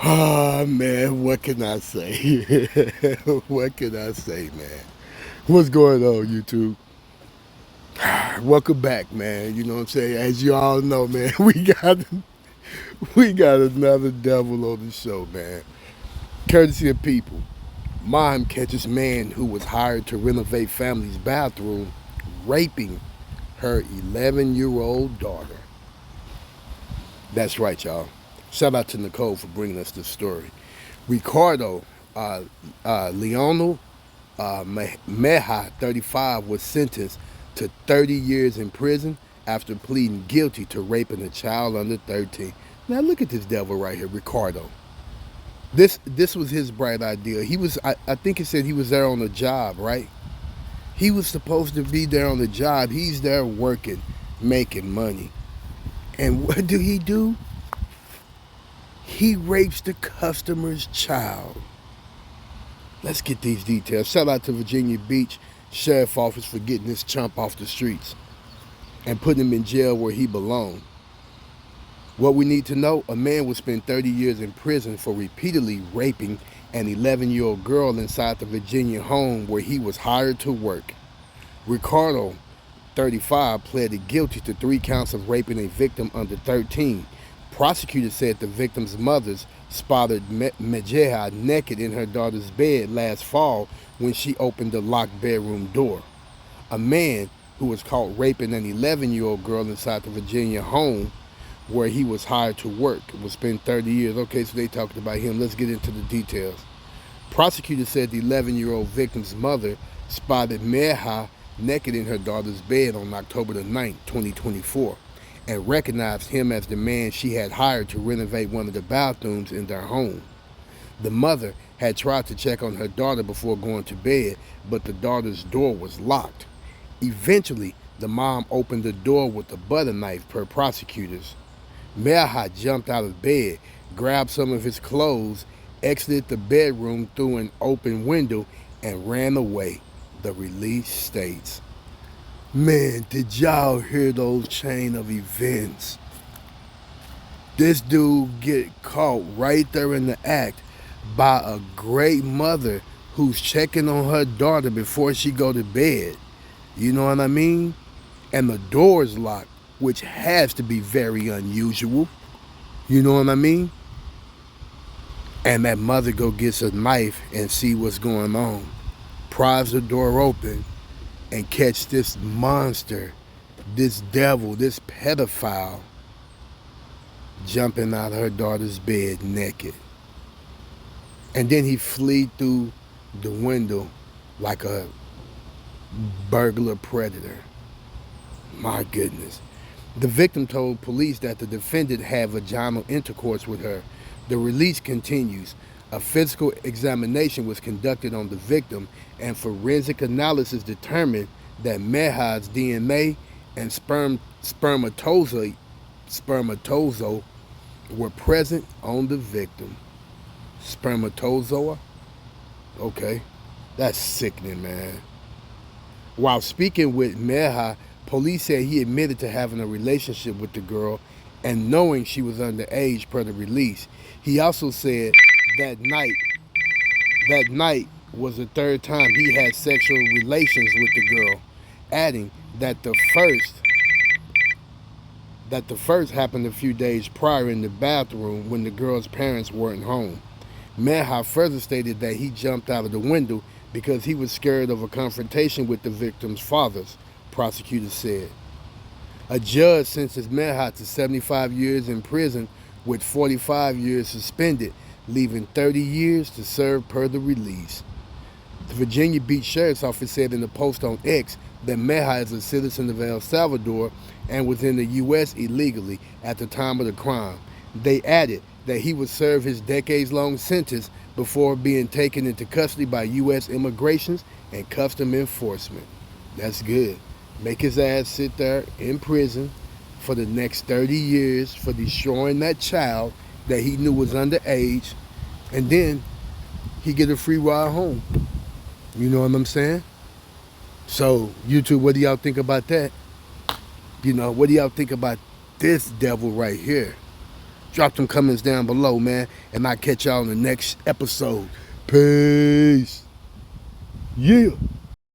Ah, man, what can I say? What can I say, man? What's going on, YouTube? Welcome back, man. You know what I'm saying? As you all know, man, we got another devil on the show, man. Courtesy of people. Mom catches man who was hired to renovate family's bathroom raping her 11-year-old daughter. That's right, y'all. Shout out to Nicole for bringing us this story. Ricardo Leonel Mejia, 35, was sentenced to 30 years in prison after pleading guilty to raping a child under 13. Now look at this devil right here, Ricardo. This was his bright idea. I think he said he was there on the job, right? He was supposed to be there on the job. He's there working, making money. And what do? He rapes the customer's child. Let's get these details. Shout out to Virginia Beach Sheriff Office for getting this chump off the streets and putting him in jail where he belonged. What we need to know, a man will spend 30 years in prison for repeatedly raping an 11-year-old girl inside the Virginia home where he was hired to work. Ricardo, 35, pleaded guilty to 3 counts of raping a victim under 13. Prosecutors said the victim's mothers spotted Mejia naked in her daughter's bed last fall when she opened the locked bedroom door. A man who was caught raping an 11-year-old girl inside the Virginia home where he was hired to work will spend 30 years. Okay, so they talked about him. Let's get into the details. Prosecutors said the 11-year-old victim's mother spotted Mejia naked in her daughter's bed on October the 9th, 2024. And recognized him as the man she had hired to renovate one of the bathrooms in their home. The mother had tried to check on her daughter before going to bed, but the daughter's door was locked. Eventually, the mom opened the door with a butter knife, per prosecutors. Mejia jumped out of bed, grabbed some of his clothes, exited the bedroom through an open window, and ran away, the release states. Man, did y'all hear those chain of events? This dude get caught right there in the act by a great mother who's checking on her daughter before she go to bed. You know what I mean? And the door's locked, which has to be very unusual. You know what I mean? And that mother go gets a knife and see what's going on. Pries the door open and catch this monster, this devil, this pedophile jumping out of her daughter's bed naked. And then he flee through the window like a burglar predator. My goodness. The victim told police that the defendant had vaginal intercourse with her. The release continues. A physical examination was conducted on the victim, and forensic analysis determined that Mejia's DNA and spermatozoa were present on the victim. Spermatozoa? Okay. That's sickening, man. While speaking with Mejia, police said he admitted to having a relationship with the girl and knowing she was underage per the release. He also said that night was the third time he had sexual relations with the girl, adding that the first happened a few days prior in the bathroom when the girl's parents weren't home. Mejia further stated that he jumped out of the window because he was scared of a confrontation with the victim's fathers, prosecutors said. A judge sentenced Mejia to 75 years in prison with 45 years suspended, leaving 30 years to serve per the release. The Virginia Beach Sheriff's Office said in a post on X that Mejia is a citizen of El Salvador and was in the U.S. illegally at the time of the crime. They added that he would serve his decades-long sentence before being taken into custody by U.S. Immigration and Customs Enforcement. That's good. Make his ass sit there in prison for the next 30 years for destroying that child that he knew was underage, and then he get a free ride home. You know what I'm saying? So, YouTube, what do y'all think about that? You know, what do y'all think about this devil right here? Drop them comments down below, man. And I'll catch y'all in the next episode. Peace. Yeah.